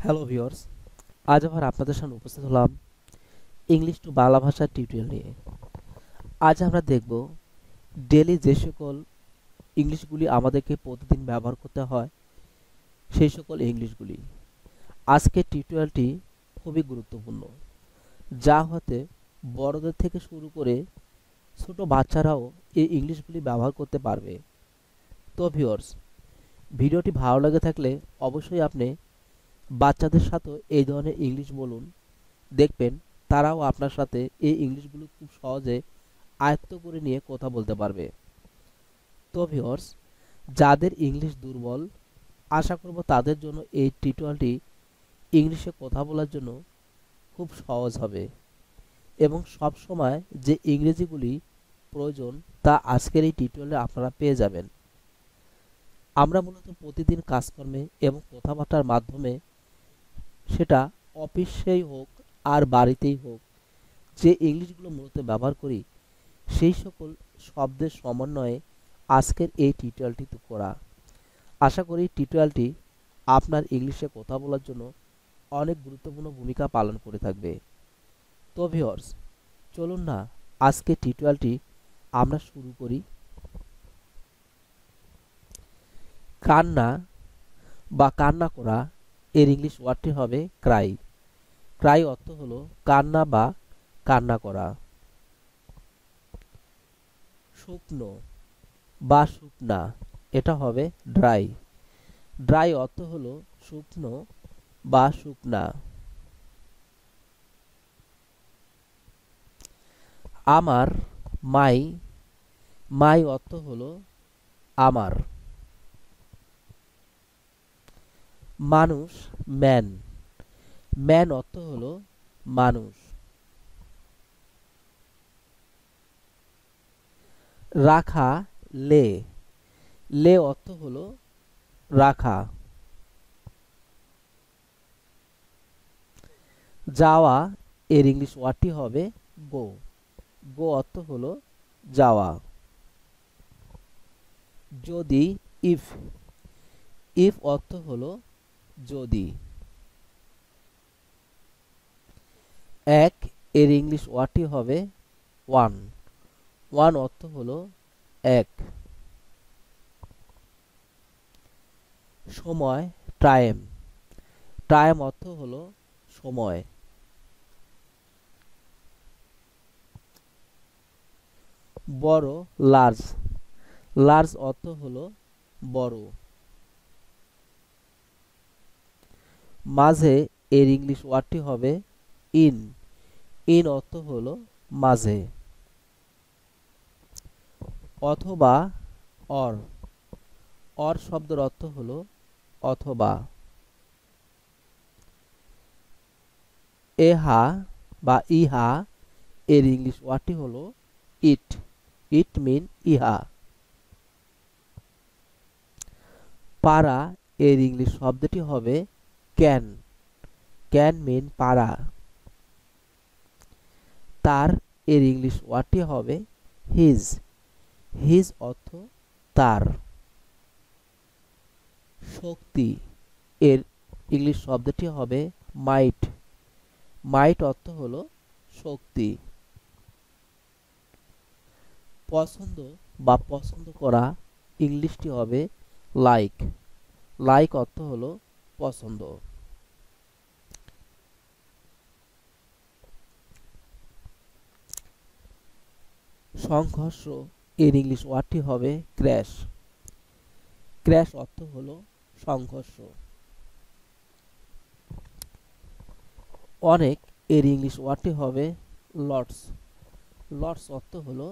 Hello viewers, আজ আবার আপনাদের সামনে উপস্থিত হলাম ইংলিশ টু বাংলা ভাষার টিউটোরিয়াল নিয়ে। আজ আমরা দেখব ডেইলি যে সকল ইংলিশগুলি আমাদেরকে প্রতিদিন ব্যবহার করতে হয় সেই সকল ইংলিশগুলি। আজকের টিউটোরিয়ালটি খুবই গুরুত্বপূর্ণ, যা হতে বড়দের থেকে শুরু করে ছোট বাচ্চারাও এই ইংলিশগুলি ব্যবহার করতে পারবে। তো ভিউয়ার্স, ভিডিওটি ভালো লাগে থাকলে অবশ্যই আপনি বাচ্চাদের সাথেও এই ধরনের ইংলিশ বলুন, দেখবেন তারাও আপনার সাথে এই ইংলিশগুলো খুব সহজে আয়ত্ত করে নিয়ে কথা বলতে পারবে। তো ভিউয়ার্স, যাদের ইংলিশ দুর্বল, আশা করব তাদের জন্য এই টিউটোরিয়ালটি ইংলিশে কথা বলার জন্য খুব সহজ হবে এবং সব সময় যে ইংরেজিগুলি প্রয়োজন তা আজকের এই টিউটোরিয়ালে আপনারা পেয়ে যাবেন। আমরা মূলত প্রতিদিন কাজকর্মে এবং কথাবার্তার মাধ্যমে, সেটা অফিসেই হোক আর বাড়িতেই হোক, যে ইংলিশগুলো মূলত ব্যবহার করি সেই সকল শব্দের সমন্বয়ে আজকের এই টিউটোরিয়ালটি করা। আশা করি টিউটোরিয়ালটি আপনার ইংলিশে কথা বলার জন্য অনেক গুরুত্বপূর্ণ ভূমিকা পালন করে থাকবে। তো ভিউয়ার্স, চলুন না আজকে টিউটোরিয়ালটি আমরা শুরু করি। কান্না বা কান্না করা এর ইংলিশ ওয়ার্ডটি হবে ক্রাই। ক্রাই অর্থ হলো কান্না বা কান্না করা। শুকনো বা শুকনা, এটা হবে ড্রাই। ড্রাই অর্থ হলো শুকনো বা শুকনা। আমার, মাই, মাই অর্থ হলো আমার। মানুষ, ম্যান, ম্যান অর্থ হলো মানুষ। রাখা, লে, লে অর্থ হলো রাখা। যাওয়া এর ইংলিশ ওয়ার্ডটি হবে গো। গো অর্থ হলো যাওয়া। যদি, ইফ, ইফ অর্থ হলো যদি। এক এর ইংলিশ ওয়ার্ডটি হবে ওয়ান। ওয়ান অর্থ হলো এক। সময়, টাইম, টাইম অর্থ হলো সময়। বড়, লার্জ, লার্জ অর্থ হলো বড়। মাঝে এর ইংলিশ ওয়ার্ডটি হবে ইন। ইন অর্থ হলো মাঝে। অথবা, অর, অর শব্দের অর্থ হলো অথবা। এহা বা ইহা এর ইংলিশ ওয়ার্ডটি হলো ইট। ইট মিন ইহা। পারা এর ইংলিশ শব্দটি হবে ক্যান। ক্যান মিন পারা। তার এর ইংলিশ ওয়ার্ডটি হবে হিজ। হিজ অর্থ তার। শক্তি এর ইংলিশ শব্দটি হবে মাইট। মাইট অর্থ হলো শক্তি। পছন্দ বা পছন্দ করা ইংলিশটি হবে লাইক। লাইক অর্থ হলো পছন্দ। সংঘর্ষ এর ইংলিশ ওয়ার্ডটি হবে ক্র্যাশ। ক্র্যাশ অর্থ হলো সংঘর্ষ। অনেক এর ইংলিশ ওয়ার্ডটি হবে লটস। লটস অর্থ হলো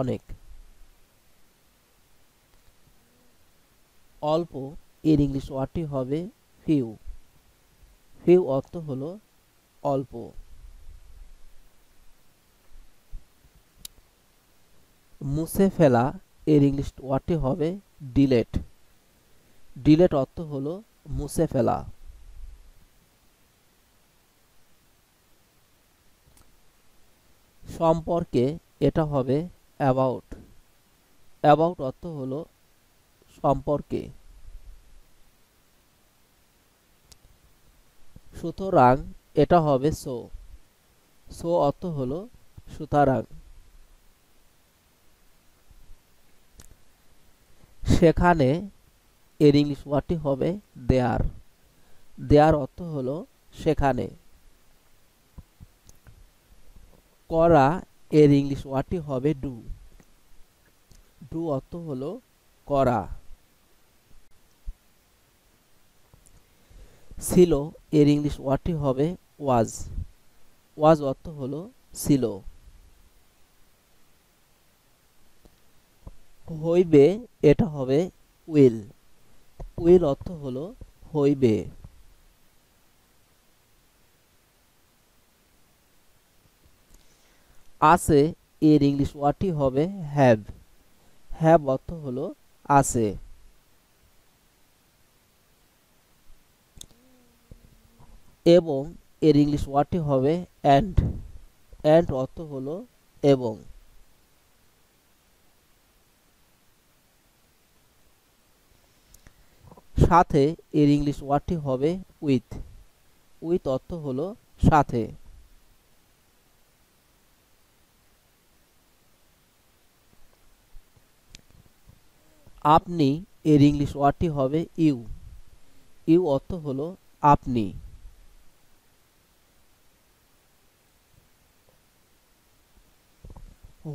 অনেক। অল্প এর ইংলিশ ওয়ার্ডটি হবে ফিউ। ফিউ অর্থ হলো অল্প। মুছে ফেলা এর ইংলিশ ওয়ার্ডটি হবে ডিলেট। ডিলেট অর্থ হলো মুছে ফেলা। সম্পর্কে এটা হবে অ্যাবাউট। অ্যাবাউট অর্থ হলো সম্পর্কে। সুতরাং এটা হবে সো। সো অর্থ হলো সুতরাং। সেখানে এর ইংলিশ ওয়ার্ডটি হবে দেয়ার। দেয়ার অর্থ হলো সেখানে। করা এর ইংলিশ ওয়ার্ডটি হবে ডু। ডু অর্থ হলো করা। ছিল এর ইংলিশ ওয়ার্ডটি হবে ওয়াজ। ওয়াজ অর্থ হলো ছিল। হইবে এটা হবে উইল। উইল অর্থ হলো হইবে। আছে এর ইংলিশ ওয়ার্ডটি হবে হ্যাভ। হ্যাভ অর্থ হলো আছে। এবং এর ইংলিশ ওয়ার্ডটি হবে অ্যান্ড। অ্যান্ড অর্থ হলো এবং। সাথে এর ইংলিশ ওয়ার্ডটি হবে উইথ। উইথ অর্থ হলো সাথে। আপনি এর ইংলিশ ওয়ার্ডটি হবে ইউ। ইউ অর্থ হলো আপনি।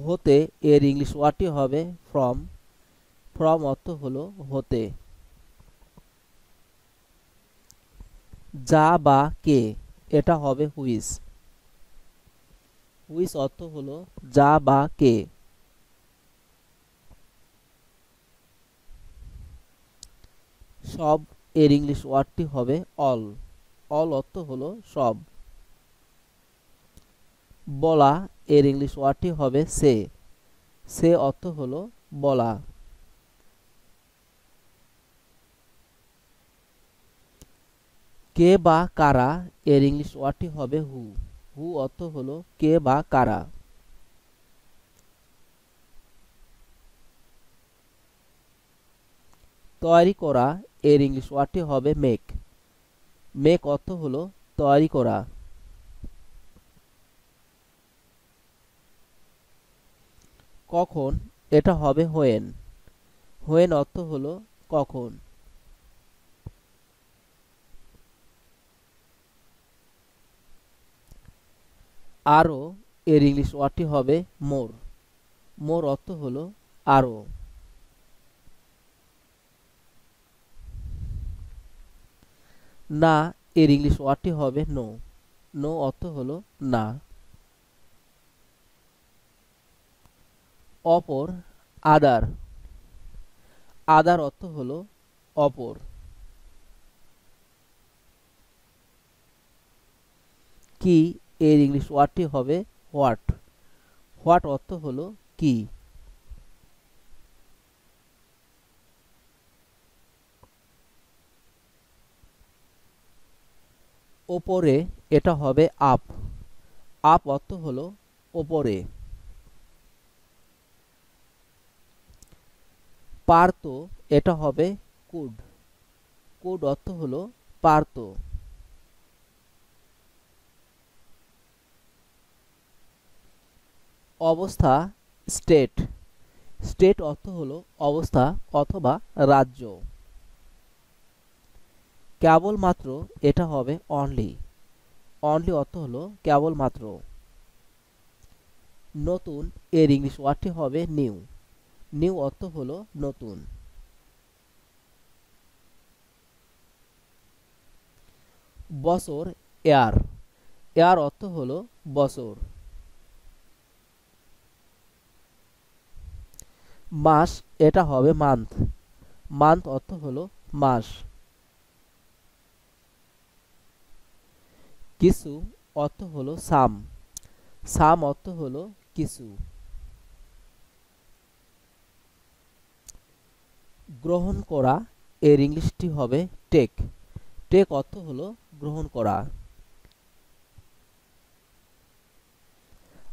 হতে এর ইংলিশ ওয়ার্ডটি হবে ফ্রম। ফ্রম অর্থ হলো হতে। যা বা কে এটা হবে হুইচ। হুইচ অর্থ হলো যা বা কে। সব এর ইংলিশ ওয়ার্ডটি হবে অল। অল অর্থ হলো সব। বলা এর ইংলিশ ওয়ার্ডটি হবে সে। সে অর্থ হলো বলা। কে বা কারা এর ইংলিশ ওয়ার্ডটি হবে হু। হু অর্থ হলো কে বা কারা। তৈরি করা এর ইংলিশ ওয়ার্ডটি হবে মেক। মেক অর্থ হলো তৈরি করা। কখন এটা হবে হোয়েন। হোয়েন অর্থ হলো কখন। আরো এর ইংলিশ ওয়ার্ডটি হবে মোর। মোর অর্থ হলো আরো। না এর ইংলিশ ওয়ার্ডটি হবে নো। নো অর্থ হলো না। অপর আদার। আদার অর্থ হলো অপর। কি এর ইংলিশ ওয়ার্ডটি হবে হোয়াট। হোয়াট অর্থ হলো কি। ওপরে এটা হবে আপ। আপ অর্থ হলো ওপরে। পারতো এটা হবে কুড। কুড অর্থ হলো পারতো। অবস্থা স্টেট। স্টেট অর্থ হলো অবস্থা অথবা রাজ্য। কেবলমাত্র এটা হবে অনলি। অনলি অর্থ হলো কেবলমাত্র। নতুন এর ইংলিশ ওয়ার্ডটি হবে নিউ। নিউ অর্থ হলো নতুন। বছর এয়ার। এয়ার অর্থ হলো বছর। মাস এটা হবে মান্থ। মান্থ অর্থ হলো মাস। কিছু অর্থ হলো সাম। সাম অর্থ হলো কিছু। গ্রহণ করা এর ইংলিশটি হবে টেক। টেক অর্থ হলো গ্রহণ করা।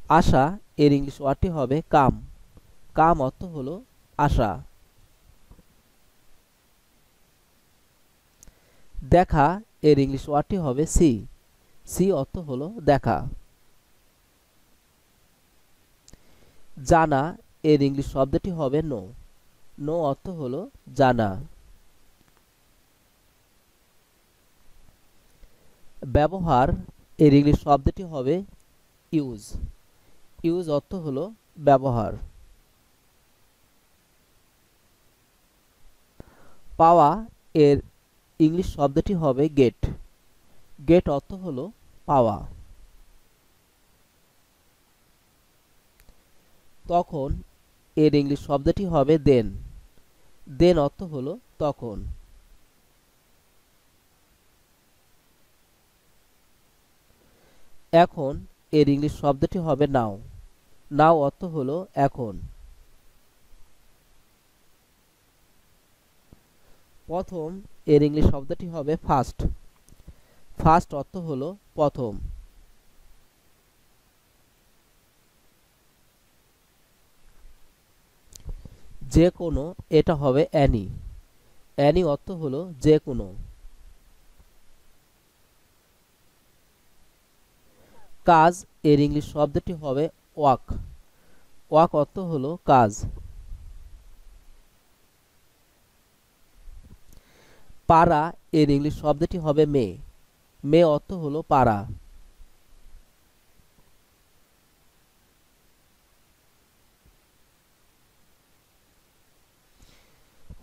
আশা এর ইংলিশ ওয়ার্ডটি হবে কাম। কাম অর্থ হলো আশা। দেখা এর ইংলিশ ওয়ার্ডটি হবে সি। সি অর্থ হলো দেখা। জানা এর ইংলিশ শব্দটি হবে নো। নো অর্থ হলো জানা। ব্যবহার এর ইংলিশ শব্দটি হবে ইউজ। ইউজ অর্থ হলো ব্যবহার। পাওয়া এর ইংলিশ শব্দটি হবে গেট। গেট অর্থ হলো পাওয়া। তখন এর ইংলিশ শব্দটি হবে দেন। দেন অর্থ হলো তখন। এখন এর ইংলিশ শব্দটি হবে নাও। নাও অর্থ হলো এখন। প্রথম এর ইংলিশ শব্দটি হবে ফার্স্ট। ফার্স্ট অর্থ হলো প্রথম। যে কোনো এটা হবে অ্যানি। অ্যানি অর্থ হলো যে কোনো। কাজ এর ইংলিশ শব্দটি হবে ওয়াক। ওয়াক অর্থ হলো কাজ। পাড়া এর ইংলিশ শব্দটি হবে মে। মে অর্থ হলো পাড়া।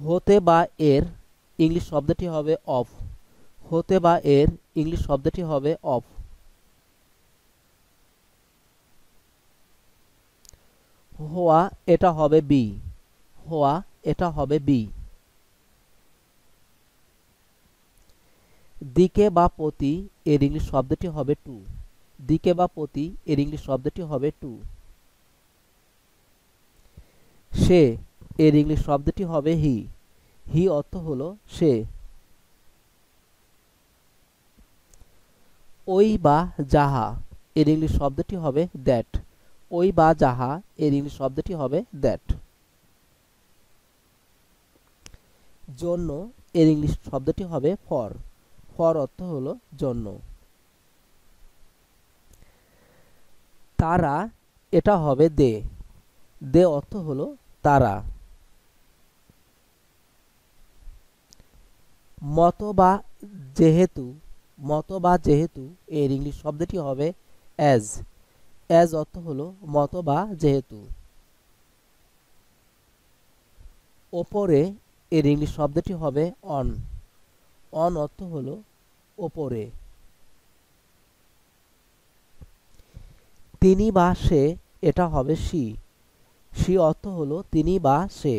হতে বা এর ইংলিশ শব্দটি হবে অফ। হতে বা এর ইংলিশ শব্দটি হবে অফ। হওয়া এটা হবে বি। হওয়া এটা হবে বি। দিকে বা প্রতি এর ইংলিশ শব্দটি হবে টু। দিকে বা প্রতি এর ইংলিশ শব্দটি হবে টু। সে এর ইংলিশ শব্দটি হবে হি। হি অর্থ হলো সে। ওই বা যাহা এর ইংলিশ শব্দটি হবে দ্যাট। ওই বা যাহা এর ইংলিশ শব্দটি হবে দ্যাট। জন্য এর ইংলিশ শব্দটি হবে ফর। ফর অর্থ হলো জন্য। তারা এটা হবে দে। দে অর্থ হলো তারা। মত বা যেহেতু মত বা যেহেতু এর ইংলিশ শব্দটি হবে অ্যাজ। অ্যাজ অর্থ হলো মত বা যেহেতু। ওপরে এর ইংলিশ শব্দটি হবে অন। অন অর্থ হলো ওপরে। তিনি বা সে এটা হবে সি। সি অর্থ হলো তিনি বা সে।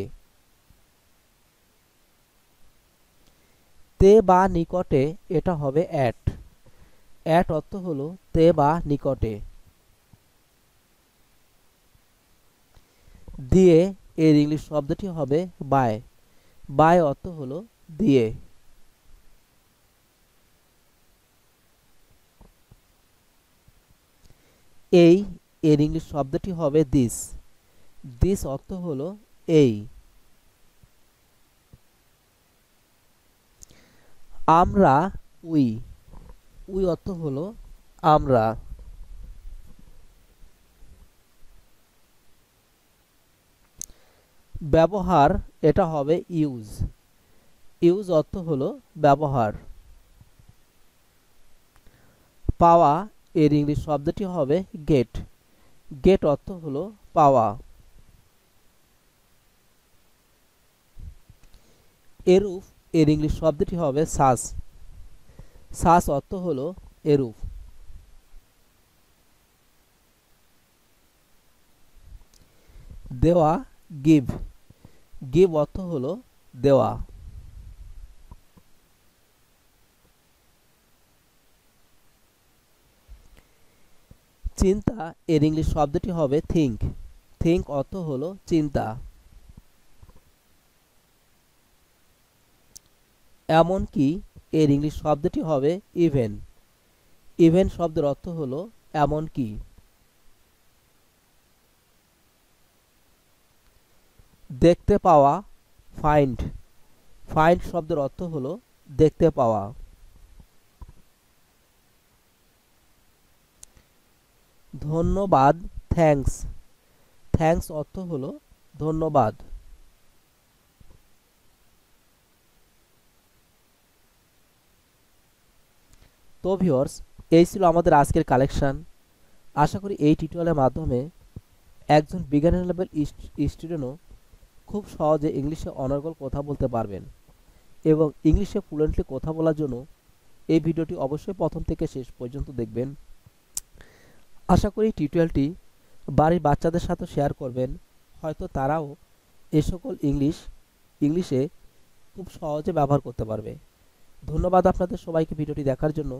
তে বা নিকটে এটা হবে অ্যাট। অ্যাট অর্থ হলো তে বা নিকটে। দিয়ে এর ইংলিশ শব্দটি হবে বাই। বাই অর্থ হলো দিয়ে। এই এর ইংলিশ শব্দটি হবে দিস। দিস অর্থ হলো এই। আমরা উই। উই অর্থ হলো আমরা। ব্যবহার এটা হবে ইউজ। ইউজ অর্থ হলো ব্যবহার। পাওয়া এর ইংলিশ শব্দটি হবে গেট। গেট অর্থ হলো পাওয়া। এরূপ এর ইংলিশ শব্দটি হবে সাস। সাস অর্থ হলো এরূপ। দেওয়া গিভ। গিভ অর্থ হলো দেওয়া। চিন্তা এর ইংলিশ শব্দটি হবে থিঙ্ক। থিঙ্ক অর্থ হলো চিন্তা। এমনকি এর ইংলিশ শব্দটি হবে ইভেন। ইভেন শব্দের অর্থ হলো এমনকি। দেখতে পাওয়া ফাইন্ড। ফাইন্ড শব্দের অর্থ হলো দেখতে পাওয়া। ধন্যবাদ, থ্যাঙ্কস। থ্যাঙ্কস অর্থ হলো ধন্যবাদ। তো ভিউয়ার্স, এই ছিল আমাদের আজকের কালেকশন। আশা করি এই টিউটোরিয়ালের মাধ্যমে একজন বিজ্ঞানের লেভেল স্টুডেন্টও খুব সহজে ইংলিশে অনর্গল কথা বলতে পারবেন এবং ইংলিশে ফ্লুয়েন্টলি কথা বলার জন্য এই ভিডিওটি অবশ্যই প্রথম থেকে শেষ পর্যন্ত দেখবেন। আশা করি টিউটোরিয়ালটি বাড়ির বাচ্চাদের সাথে শেয়ার করবেন, হয়তো তারাও এ সকল ইংলিশে খুব সহজে ব্যবহার করতে পারবে। ধন্যবাদ আপনাদের সবাইকে ভিডিওটি দেখার জন্য।